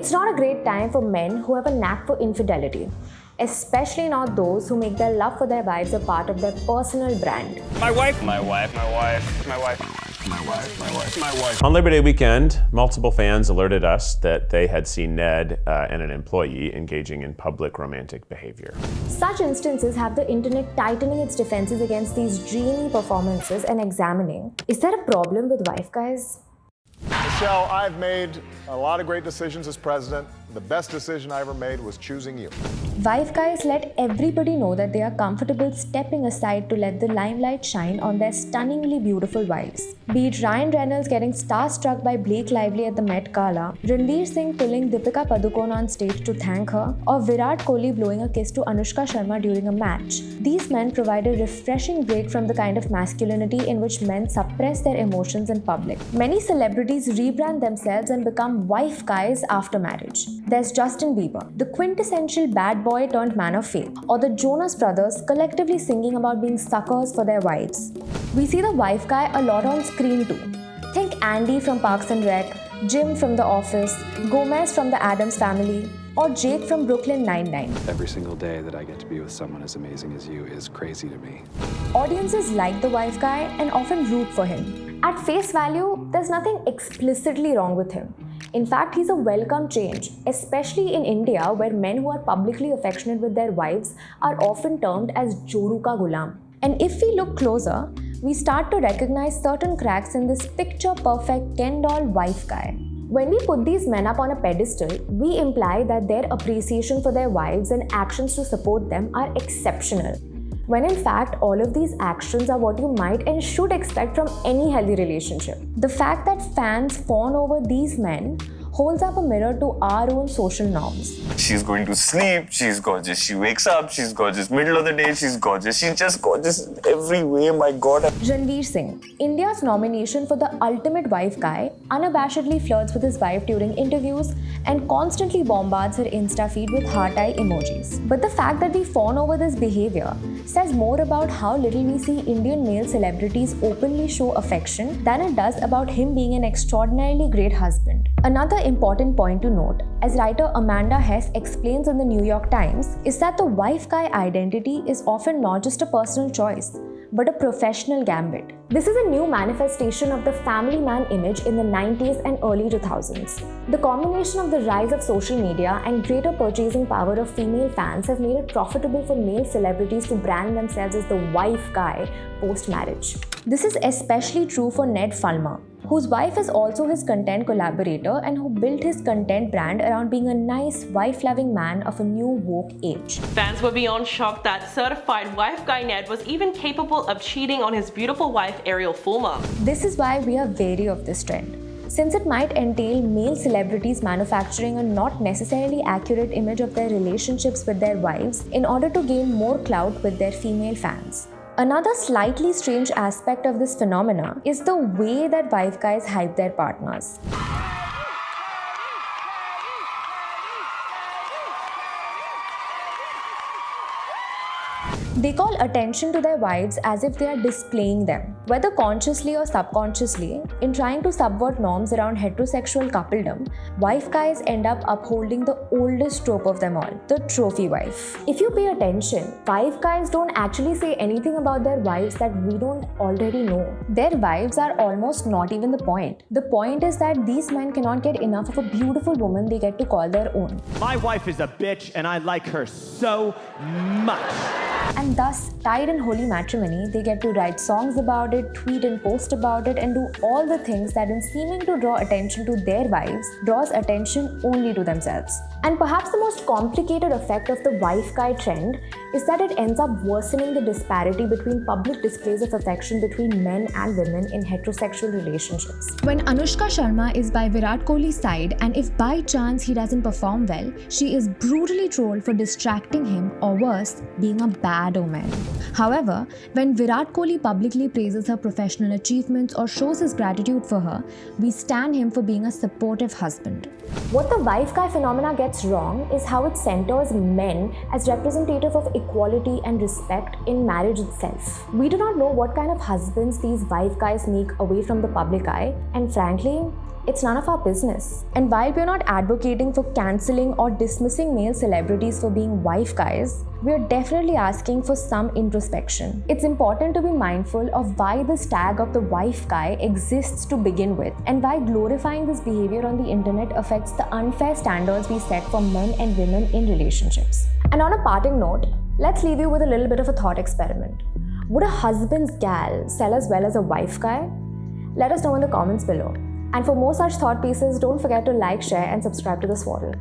It's not a great time for men who have a knack for infidelity, especially not those who make their love for their wives a part of their personal brand. My wife. On Labor Day weekend, multiple fans alerted us that they had seen Ned and an employee engaging in public romantic behavior. Such instances have the internet tightening its defenses against these dreamy performances and examining, is there a problem with wife guys? Michelle, I've made a lot of great decisions as president. The best decision I ever made was choosing you. Wife guys let everybody know that they are comfortable stepping aside to let the limelight shine on their stunningly beautiful wives. Be it Ryan Reynolds getting starstruck by Blake Lively at the Met Gala, Ranveer Singh pulling Deepika Padukone on stage to thank her, or Virat Kohli blowing a kiss to Anushka Sharma during a match. These men provide a refreshing break from the kind of masculinity in which men suppress their emotions in public. Many celebrities rebrand themselves and become wife guys after marriage. There's Justin Bieber, the quintessential bad boy turned man of faith, or the Jonas Brothers collectively singing about being suckers for their wives. We see the wife guy a lot on screen too. Think Andy from Parks and Rec, Jim from The Office, Gomez from The Addams Family, or Jake from Brooklyn Nine-Nine. Every single day that I get to be with someone as amazing as you is crazy to me. Audiences like the wife guy and often root for him. At face value, there's nothing explicitly wrong with him. In fact, he's a welcome change, especially in India, where men who are publicly affectionate with their wives are often termed as Joru ka gulam. And if we look closer, we start to recognize certain cracks in this picture-perfect Ken doll wife guy. When we put these men up on a pedestal, we imply that their appreciation for their wives and actions to support them are exceptional. When in fact, all of these actions are what you might and should expect from any healthy relationship. The fact that fans fawn over these men holds up a mirror to our own social norms. She's going to sleep, she's gorgeous. She wakes up, she's gorgeous. Middle of the day, she's gorgeous. She's just gorgeous in every way, my God. Ranveer Singh, India's nomination for the ultimate wife guy, unabashedly flirts with his wife during interviews and constantly bombards her Insta feed with heart eye emojis. But the fact that we fawn over this behavior says more about how little we see Indian male celebrities openly show affection than it does about him being an extraordinarily great husband. Another important point to note, as writer Amanda Hess explains in the New York Times, is that the wife guy identity is often not just a personal choice, but a professional gambit. This is a new manifestation of the family man image in the 90s and early 2000s. The combination of the rise of social media and greater purchasing power of female fans have made it profitable for male celebrities to brand themselves as the wife guy post-marriage. This is especially true for Ned Fulmer, whose wife is also his content collaborator and who built his content brand around being a nice, wife-loving man of a new woke age. Fans were beyond shocked that certified wife guy Ned was even capable of cheating on his beautiful wife Ariel Fulmer. This is why we are wary of this trend, since it might entail male celebrities manufacturing a not necessarily accurate image of their relationships with their wives in order to gain more clout with their female fans. Another slightly strange aspect of this phenomena is the way that wife guys hype their partners. They call attention to their wives as if they are displaying them. Whether consciously or subconsciously, in trying to subvert norms around heterosexual coupledom, wife guys end up upholding the oldest trope of them all, the trophy wife. If you pay attention, wife guys don't actually say anything about their wives that we don't already know. Their wives are almost not even the point. The point is that these men cannot get enough of a beautiful woman they get to call their own. My wife is a bitch and I like her so much. And thus, tied in holy matrimony, they get to write songs about it, tweet and post about it, and do all the things that, in seeming to draw attention to their wives, draws attention only to themselves. And perhaps the most complicated effect of the wife guy trend is that it ends up worsening the disparity between public displays of affection between men and women in heterosexual relationships. When Anushka Sharma is by Virat Kohli's side, and if by chance he doesn't perform well, she is brutally trolled for distracting him, or worse, being a bad omen. However, when Virat Kohli publicly praises her professional achievements or shows his gratitude for her, we stand him for being a supportive husband. What the wife guy phenomena gets wrong is how it centers men as representative of equality and respect in marriage itself. We do not know what kind of husbands these wife guys make away from the public eye, and frankly, it's none of our business. And while we're not advocating for cancelling or dismissing male celebrities for being wife guys, we're definitely asking for some introspection. It's important to be mindful of why this tag of the wife guy exists to begin with, and why glorifying this behavior on the internet affects the unfair standards we set for men and women in relationships. And on a parting note, let's leave you with a little bit of a thought experiment. Would a husband's gal sell as well as a wife guy? Let us know in the comments below. And for more such thought pieces, don't forget to like, share, and subscribe to the Swaddle.